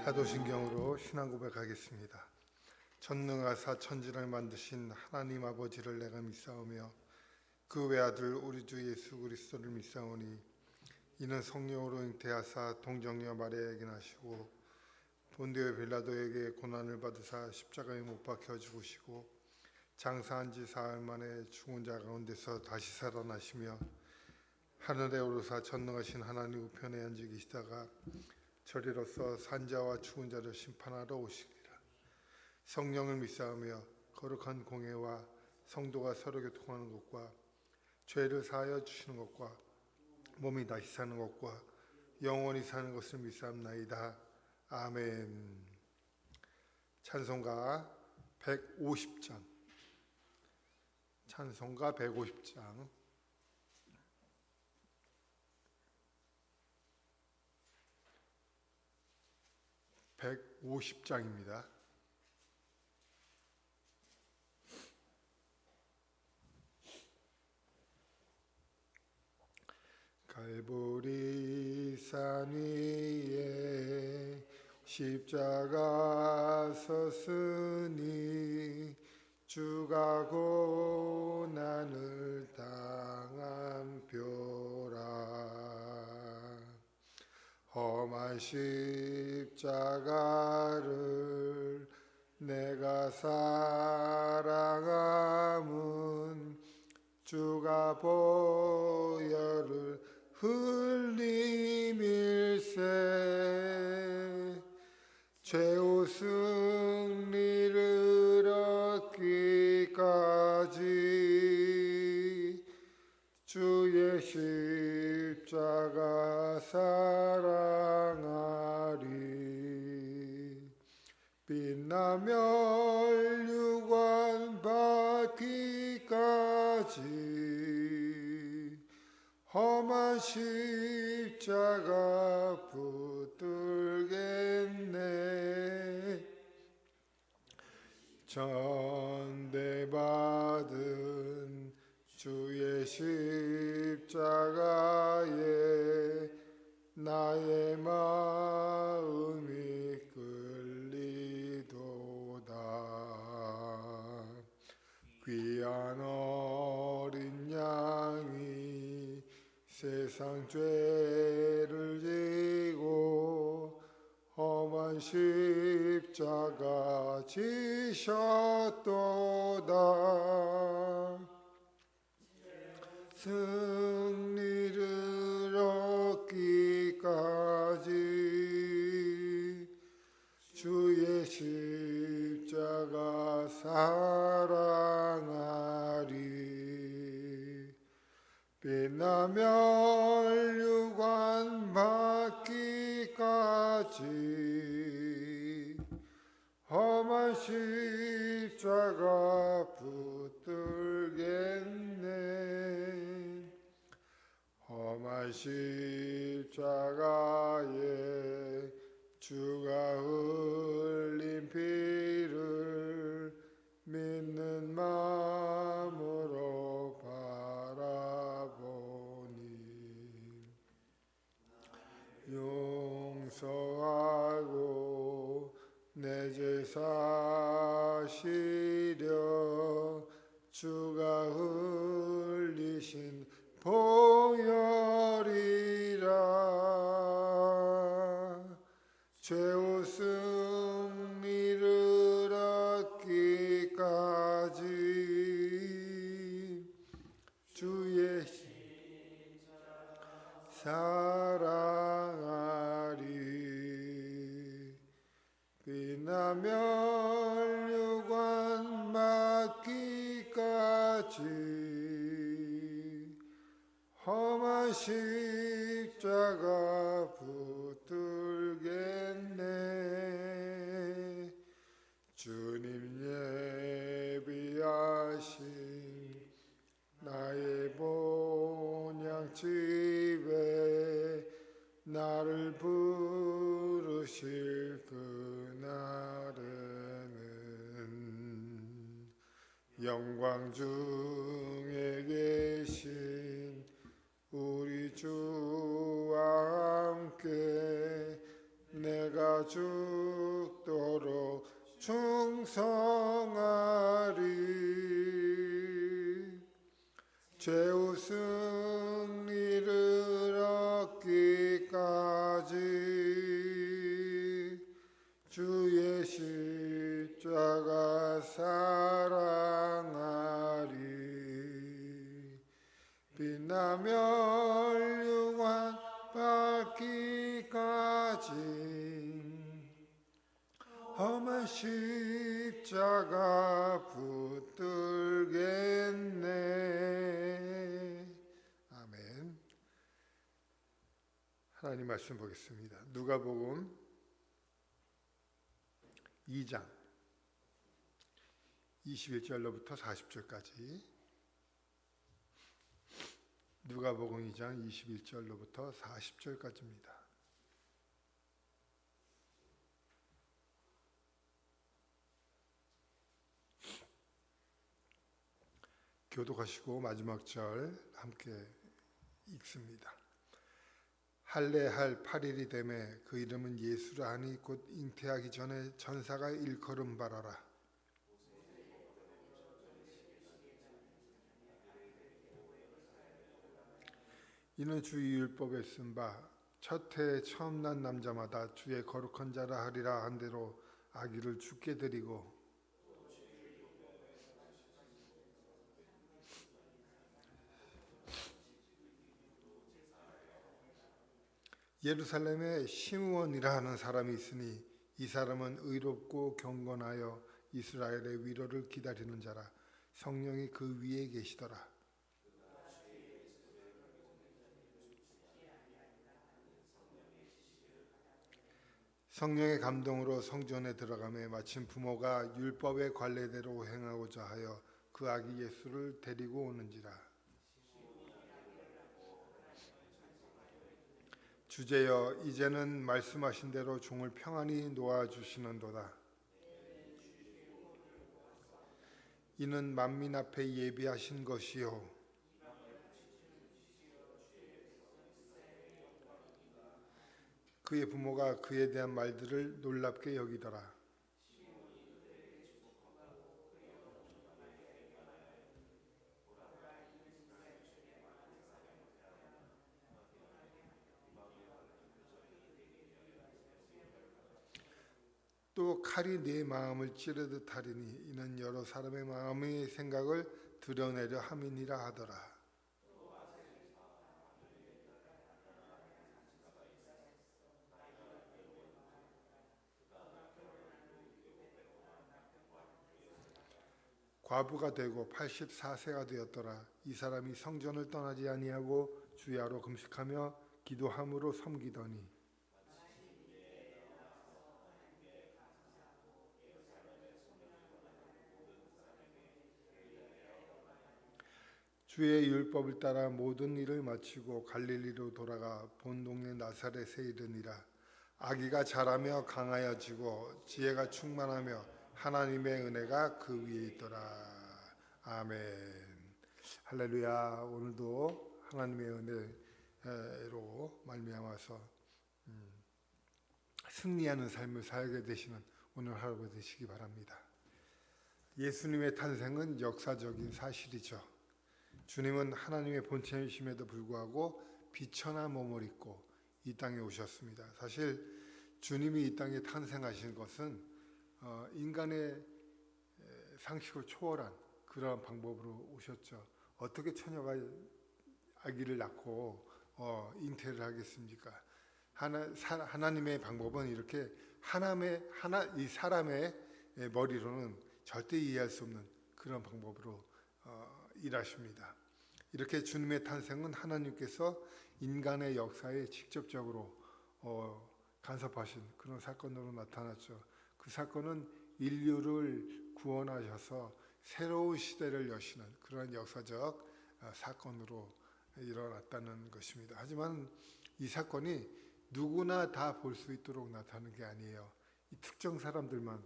사도신경으로 신앙 고백하겠습니다. 전능하사 천지를 만드신 하나님 아버지를 내가 믿사오며 그 외아들 우리 주 예수 그리스도를 믿사오니 이는 성령으로 잉태하사 동정녀 마리아에게 나시고 본디오 빌라도에게 고난을 받으사 십자가에 못 박혀 죽으시고 장사한 지 사흘 만에 죽은 자 가운데서 다시 살아나시며 하늘에 오르사 전능하신 하나님 우편에 앉아 계시다가 저리로서 산자와 죽은 자를 심판하러 오시리라. 성령을 믿사오며 거룩한 공회와 성도가 서로 교통하는 것과 죄를 사하여 주시는 것과 몸이 다시 사는 것과 영원히 사는 것을 믿사옵나이다. 아멘. 찬송가 150장. 찬송가 150장. 150장입니다. 갈보리 산 위에 십자가 섰으니 주가 고난을 당한 표라. 험한 십자가를 내가 사랑함은 주가 보혈을 흘림일세. 최후 승리를 얻기까지 주의 십자가 사랑하리. 빛나며 멸류관 받기까지 험한 십자가 붙들겠네. 전대받은 주의 십자가에 나의 마음이 끌리도다. 귀한 어린 양이 세상 죄를 지고 험한 십자가 지셨도다. 승리를 얻기까지 주의 십자가 사랑하리. 빛나며 멸류관 받기까지 험한 십자가 붙들겠네. 험한 십자가에 주가 흘린 피를 믿는 마음으로 바라보니 용서하고 내 죄 사시려 주가 흘리신 보혈이라. 최후 승리를 얻기까지 주의 사랑하리. 빛나며 멸류관 받기까지 험한 십자가 붙들겠네. 주님 예비하신 나의 본향집에 나를 부르실 그날에는 영광 중에 계신 우리 주와 함께 내가 주 최후 승리를 얻기까지 주의 십자가 사랑하리. 빛나며 멸류관 받기까지 험한 십자가 붙들겠네. 아멘. 하나님 말씀 보겠습니다. 누가복음 2장 21절로부터 40절까지. 누가복음 2장 21절로부터 40절까지입니다. 교독하시고 마지막 절 함께 읽습니다. 할례할 8일이 되매 그 이름은 예수라 하니 곧 잉태하기 전에 전사가 일컬음 바라라. 이는 주의 율법에 쓴 바 첫 해에 처음 난 남자마다 주의 거룩한 자라 하리라 한 대로 아기를 죽게 드리고 예루살렘에 시므온이라 하는 사람이 있으니 이 사람은 의롭고 경건하여 이스라엘의 위로를 기다리는 자라. 성령이 그 위에 계시더라. 성령의 감동으로 성전에 들어가매 마침 부모가 율법의 관례대로 행하고자 하여 그 아기 예수를 데리고 오는지라. 주제여 이제는 말씀하신 대로 종을 평안히 놓아주시는도다. 이는 만민 앞에 예비하신 것이요 그의 부모가 그에 대한 말들을 놀랍게 여기더라. 또 칼이 네 마음을 찌르듯 하리니 이는 여러 사람의 마음의 생각을 드러내려 함이니라 하더라. 과부가 되고 84세가 되었더라. 이 사람이 성전을 떠나지 아니하고 주야로 금식하며 기도함으로 섬기더니 주의 율법을 따라 모든 일을 마치고 갈릴리로 돌아가 본 동네 나사렛에 이르니라. 아기가 자라며 강하여지고 지혜가 충만하며 하나님의 은혜가 그 위에 있더라. 아멘. 할렐루야. 오늘도 하나님의 은혜로 말미암아서 승리하는 삶을 살게 되시는 오늘 하루 되시기 바랍니다. 예수님의 탄생은 역사적인 사실이죠. 주님은 하나님의 본체이심에도 불구하고 비천한 몸을 입고 이 땅에 오셨습니다. 사실 주님이 이 땅에 탄생하신 것은 인간의 상식을 초월한 그러한 방법으로 오셨죠. 어떻게 처녀가 아기를 낳고 잉태를 하겠습니까? 하나님의 방법은 이렇게 이 사람의 머리로는 절대 이해할 수 없는 그런 방법으로 일하십니다. 이렇게 주님의 탄생은 하나님께서 인간의 역사에 직접적으로 간섭하신 그런 사건으로 나타났죠. 그 사건은 인류를 구원하셔서 새로운 시대를 여시는 그런 역사적 사건으로 일어났다는 것입니다. 하지만 이 사건이 누구나 다 볼 수 있도록 나타나는 게 아니에요. 이 특정 사람들만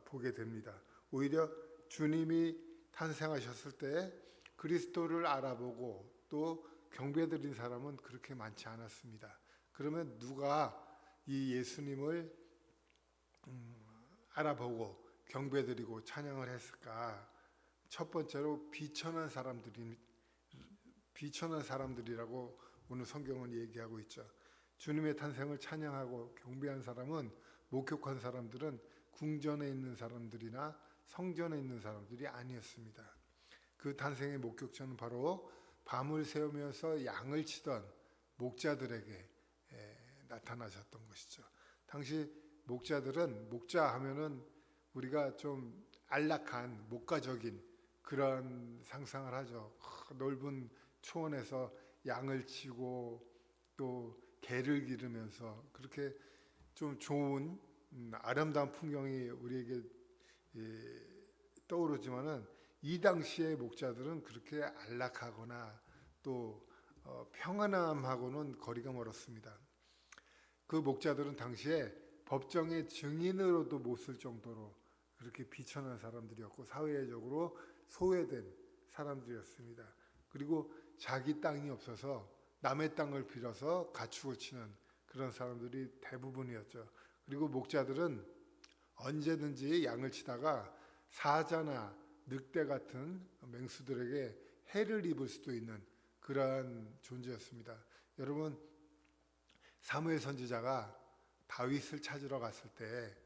보게 됩니다. 오히려 주님이 탄생하셨을 때 그리스도를 알아보고 또 경배드린 사람은 그렇게 많지 않았습니다. 그러면 누가 이 예수님을 알아보고 경배드리고 찬양을 했을까? 첫 번째로 비천한 사람들이 비천한 사람들이라고 오늘 성경은 얘기하고 있죠. 주님의 탄생을 찬양하고 경배한 사람은, 목격한 사람들은 궁전에 있는 사람들이나 성전에 있는 사람들이 아니었습니다. 그 탄생의 목격자는 바로 밤을 새우면서 양을 치던 목자들에게 나타나셨던 것이죠. 당시 목자들은, 목자 하면은 우리가 좀 안락한 목가적인 그런 상상을 하죠. 넓은 초원에서 양을 치고 또 개를 기르면서 그렇게 좀 좋은 아름다운 풍경이 우리에게 떠오르지만은, 이 당시의 목자들은 그렇게 안락하거나 또 평안함하고는 거리가 멀었습니다. 그 목자들은 당시에 법정의 증인으로도 못 쓸 정도로 그렇게 비천한 사람들이었고 사회적으로 소외된 사람들이었습니다. 그리고 자기 땅이 없어서 남의 땅을 빌어서 가축을 치는 그런 사람들이 대부분이었죠. 그리고 목자들은 언제든지 양을 치다가 사자나 늑대 같은 맹수들에게 해를 입을 수도 있는 그러한 존재였습니다. 여러분, 사무엘 선지자가 다윗을 찾으러 갔을 때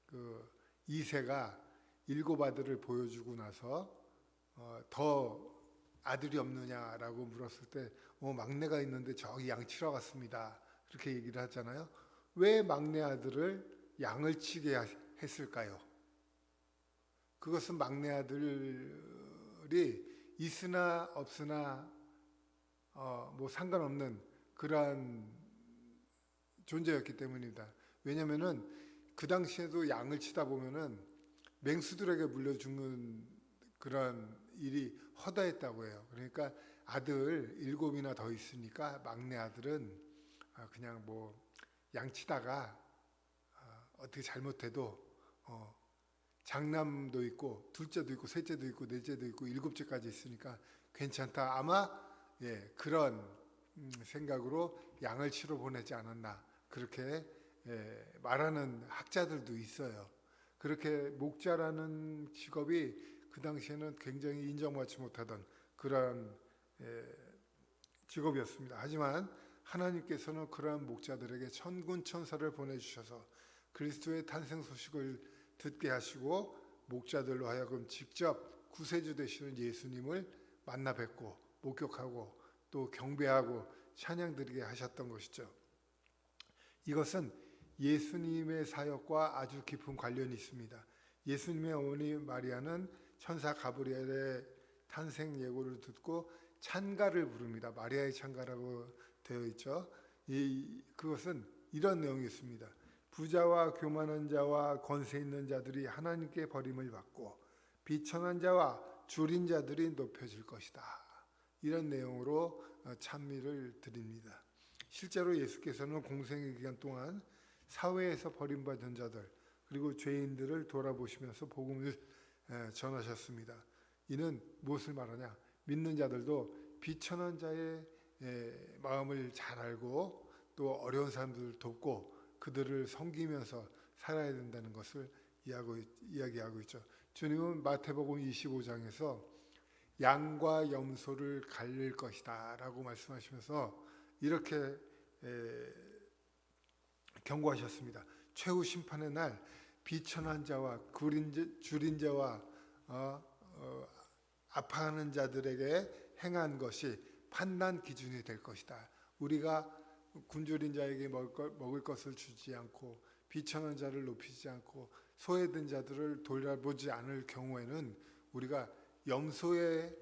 그 이새가 7 아들을 보여주고 나서 더 아들이 없느냐라고 물었을 때 막내가 있는데 저기 양 치러 갔습니다. 그렇게 얘기를 하잖아요. 왜 막내 아들을 양을 치게 했을까요? 그것은 막내 아들이 있으나 없으나 뭐 상관없는 그러한 존재였기 때문입니다. 왜냐하면은 그 당시에도 양을 치다 보면은 맹수들에게 물려 죽는 그런 일이 허다했다고 해요. 그러니까 아들 7이나 더 있으니까 막내 아들은 그냥 뭐 양치다가 어떻게 잘못해도 장남도 있고 둘째도 있고 셋째도 있고 넷째도 있고 7째까지 있으니까 괜찮다. 아마 그런 생각으로 양을 치러 보내지 않았나, 그렇게 말하는 학자들도 있어요. 그렇게 목자라는 직업이 그 당시에는 굉장히 인정받지 못하던 그러한 직업이었습니다. 하지만 하나님께서는 그러한 목자들에게 천군 천사를 보내주셔서 그리스도의 탄생 소식을 듣게 하시고 목자들로 하여금 직접 구세주 되시는 예수님을 만나 뵙고 목격하고 또 경배하고 찬양드리게 하셨던 것이죠. 이것은 예수님의 사역과 아주 깊은 관련이 있습니다. 예수님의 어머니 마리아는 천사 가브리엘의 탄생 예고를 듣고 찬가를 부릅니다. 마리아의 찬가라고 되어 있죠. 그것은 이런 내용이 있습니다. 부자와 교만한 자와 권세 있는 자들이 하나님께 버림을 받고 비천한 자와 줄인 자들이 높여질 것이다. 이런 내용으로 찬미를 드립니다. 실제로 예수께서는 공생의 기간 동안 사회에서 버림받은 자들 그리고 죄인들을 돌아보시면서 복음을 전하셨습니다. 이는 무엇을 말하냐? 믿는 자들도 비천한 자의 마음을 잘 알고 또 어려운 사람들을 돕고 그들을 섬기면서 살아야 된다는 것을 이야기하고 있죠. 주님은 마태복음 25장에서 양과 염소를 갈릴 것이다 라고 말씀하시면서 이렇게 경고하셨습니다. 최후 심판의 날 비천한 자와 줄인 자와 아파하는 자들에게 행한 것이 판단 기준이 될 것이다. 우리가 굶주린 자에게 먹을 것을 주지 않고 비천한 자를 높이지 않고 소외된 자들을 돌아보지 않을 경우에는 우리가 염소의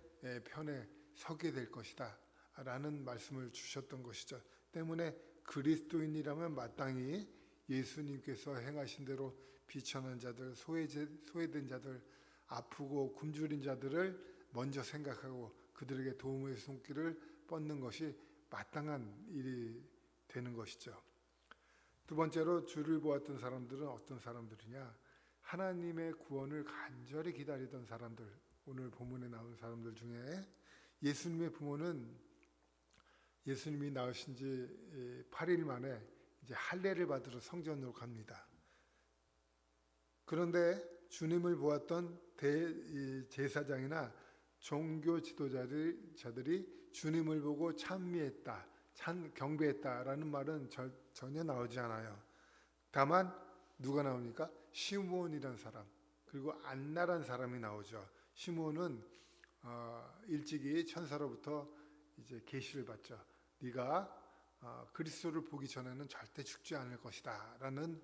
편에 서게 될 것이다 라는 말씀을 주셨던 것이죠. 때문에 그리스도인이라면 마땅히 예수님께서 행하신 대로 비천한 자들, 소외된 자들, 아프고 굶주린 자들을 먼저 생각하고 그들에게 도움의 손길을 뻗는 것이 마땅한 일이 되는 것이죠. 두 번째로 주를 보았던 사람들은 어떤 사람들이냐? 하나님의 구원을 간절히 기다리던 사람들, 오늘 본문에 나온 사람들 중에 예수님의 부모는 예수님이 나으신 지 8일 만에 이제 할례를 받으러 성전으로 갑니다. 그런데 주님을 보았던 제사장이나 종교 지도자들이 주님을 보고 찬미했다, 경배했다라는 말은 전혀 나오지 않아요. 다만 누가 나오니까 시므온이라는 사람, 그리고 안나란 사람이 나오죠. 시므온은 일찍이 천사로부터 이제 계시를 받죠. 네가 그리스도를 보기 전에는 절대 죽지 않을 것이다라는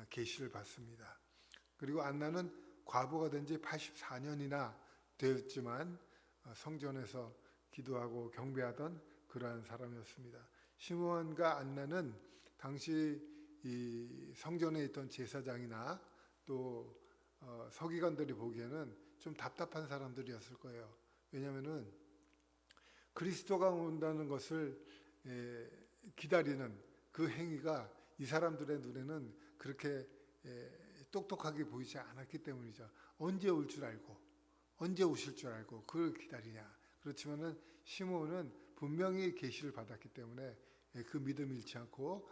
계시를 받습니다. 그리고 안나는 과부가 된 지 84년이나 되었지만 성전에서 기도하고 경배하던 그러한 사람이었습니다. 시므온과 안나는 당시 이 성전에 있던 제사장이나 또 서기관들이 보기에는 좀 답답한 사람들이었을 거예요. 왜냐하면은 그리스도가 온다는 것을 기다리는 그 행위가 이 사람들의 눈에는 그렇게 똑똑하게 보이지 않았기 때문이죠. 언제 올 줄 알고, 언제 오실 줄 알고 그걸 기다리냐. 그렇지만은 시므온은 분명히 계시를 받았기 때문에 그 믿음 잃지 않고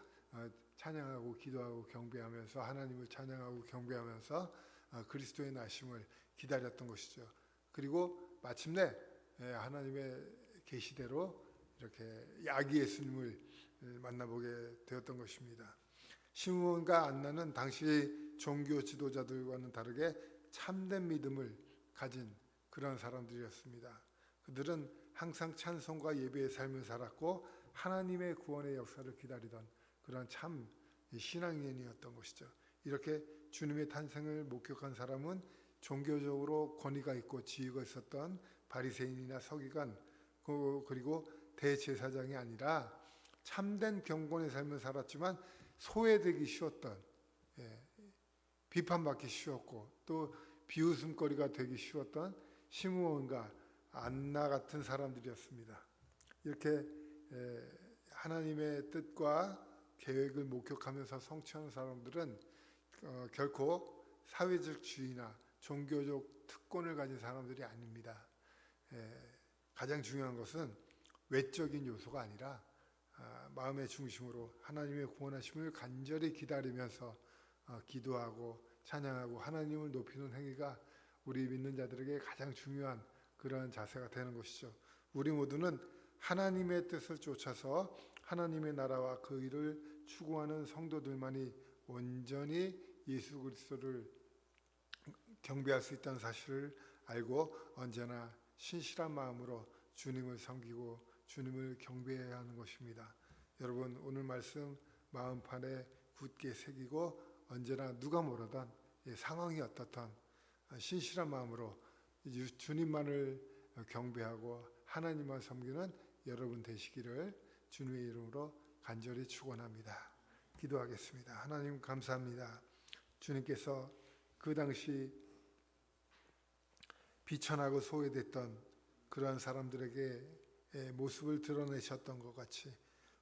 찬양하고 기도하고 경배하면서 하나님을 찬양하고 경배하면서 그리스도의 나심을 기다렸던 것이죠. 그리고 마침내 하나님의 계시대로 이렇게 아기 예수님을 만나보게 되었던 것입니다. 시므온과 안나는 당시 종교 지도자들과는 다르게 참된 믿음을 가진 그런 사람들이었습니다. 그들은 항상 찬송과 예배의 삶을 살았고 하나님의 구원의 역사를 기다리던 그런 참 신앙인이었던 것이죠. 이렇게 주님의 탄생을 목격한 사람은 종교적으로 권위가 있고 지위가 있었던 바리새인이나 서기관 그리고 대제사장이 아니라 참된 경건의 삶을 살았지만 소외되기 쉬웠던, 비판받기 쉬웠고 또 비웃음거리가 되기 쉬웠던 시므온과 안나 같은 사람들이었습니다. 이렇게 하나님의 뜻과 계획을 목격하면서 성취하는 사람들은 결코 사회적 지위나 종교적 특권을 가진 사람들이 아닙니다. 가장 중요한 것은 외적인 요소가 아니라 마음의 중심으로 하나님의 구원하심을 간절히 기다리면서 기도하고 찬양하고 하나님을 높이는 행위가 우리 믿는 자들에게 가장 중요한 그러한 자세가 되는 것이죠. 우리 모두는 하나님의 뜻을 쫓아서 하나님의 나라와 그 일을 추구하는 성도들만이 온전히 예수 그리스도를 경배할 수 있다는 사실을 알고 언제나 신실한 마음으로 주님을 섬기고 주님을 경배해야 하는 것입니다. 여러분, 오늘 말씀 마음판에 굳게 새기고 언제나 누가 뭐라던 상황이 어떻든 신실한 마음으로 주님만을 경배하고 하나님만 섬기는 여러분 되시기를 주님의 이름으로 간절히 축원합니다. 기도하겠습니다. 하나님 감사합니다. 주님께서 그 당시 비천하고 소외됐던 그러한 사람들에게 모습을 드러내셨던 것 같이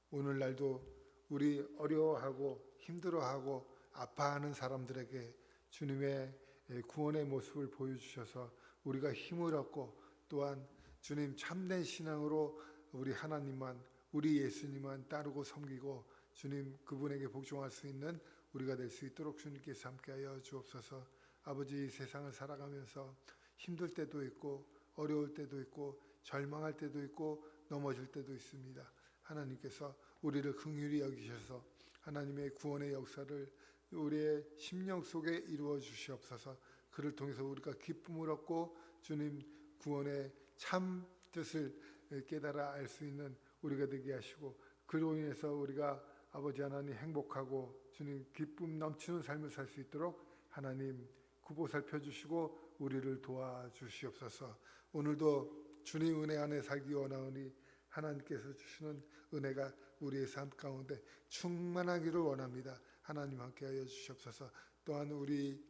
오늘날도 우리 어려워하고 힘들어하고 아파하는 사람들에게 주님의 구원의 모습을 보여주셔서 우리가 힘을 얻고 또한 주님 참된 신앙으로 우리 하나님만 우리 예수님만 따르고 섬기고 주님 그분에게 복종할 수 있는 우리가 될 수 있도록 주님께서 함께하여 주옵소서. 아버지, 세상을 살아가면서 힘들 때도 있고 어려울 때도 있고 절망할 때도 있고 넘어질 때도 있습니다. 하나님께서 우리를 긍휼히 여기셔서 하나님의 구원의 역사를 우리의 심령 속에 이루어 주시옵소서. 그를 통해서 우리가 기쁨을 얻고 주님 구원의 참 뜻을 깨달아 알 수 있는 우리가 되게 하시고 그로 인해서 우리가 아버지 하나님 행복하고 주님 기쁨 넘치는 삶을 살 수 있도록 하나님 구보살펴 주시고 우리를 도와주시옵소서. 오늘도 주님 은혜 안에 살기 원하오니 하나님께서 주시는 은혜가 우리의 삶 가운데 충만하기를 원합니다. 하나님 함께하여 주시옵소서. 또한 우리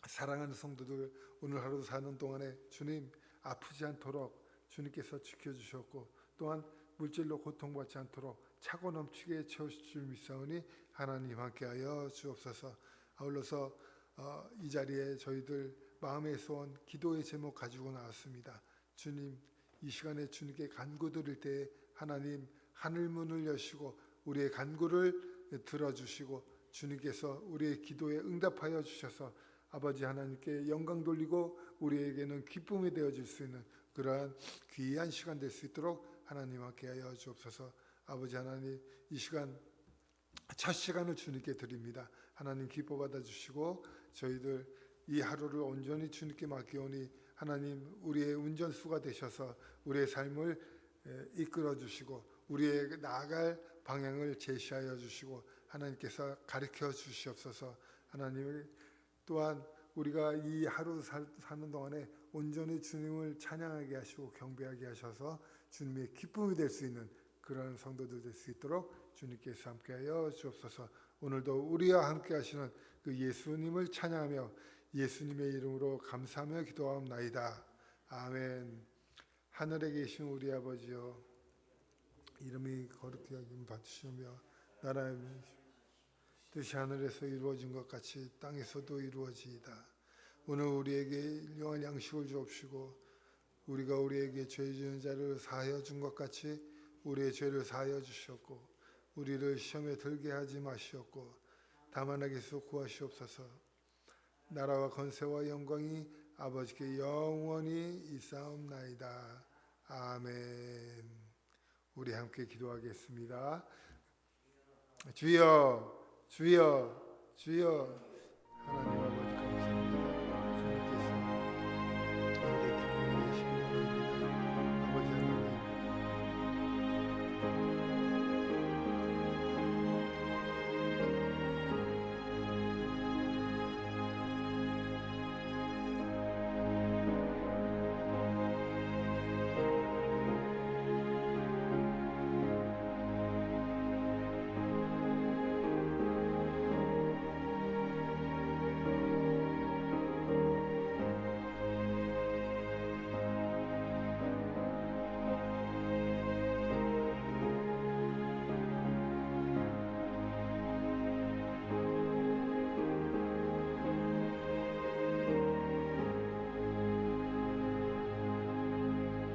사랑하는 성도들 오늘 하루 사는 동안에 주님 아프지 않도록 주님께서 지켜주셨고 또한 물질로 고통받지 않도록 차고 넘치게 채우실 줄 믿사오니 하나님 함께하여 주옵소서. 아울러서 이 자리에 저희들 마음의 소원, 기도의 제목 가지고 나왔습니다. 주님, 이 시간에 주님께 간구드릴 때 하나님 하늘문을 여시고 우리의 간구를 들어주시고 주님께서 우리의 기도에 응답하여 주셔서 아버지 하나님께 영광 돌리고 우리에게는 기쁨이 되어질 수 있는 그러한 귀한 시간 될 수 있도록 하나님 함께하여 주옵소서. 아버지 하나님, 이 시간 첫 시간을 주님께 드립니다. 하나님 기뻐 받아주시고 저희들 이 하루를 온전히 주님께 맡기오니 하나님 우리의 운전수가 되셔서 우리의 삶을 이끌어 주시고 우리의 나아갈 방향을 제시하여 주시고 하나님께서 가르쳐 주시옵소서. 하나님 또한 우리가 이 하루 사는 동안에 온전히 주님을 찬양하게 하시고 경배하게 하셔서 주님의 기쁨이 될 수 있는 그런 성도들 될 수 있도록 주님께서 함께하여 주옵소서. 오늘도 우리와 함께 하시는 그 예수님을 찬양하며 예수님의 이름으로 감사하며 기도하옵나이다. 아멘. 하늘에 계신 우리 아버지여, 이름이 거룩히 여김 받으시며 나라의 뜻이 하늘에서 이루어진 것 같이 땅에서도 이루어지이다. 오늘 우리에게 일용할 양식을 주옵시고 우리가 우리에게 죄 지은 자를 사하여 준 것 같이 우리의 죄를 사하여 주시옵고 우리를 시험에 들게 하지 마시옵고 다만 악에서 구하시옵소서. 나라와 권세와 영광이 아버지께 영원히 있사옵나이다. 아멘. 우리 함께 기도하겠습니다. 주여 주여 주여. 하나님 아버지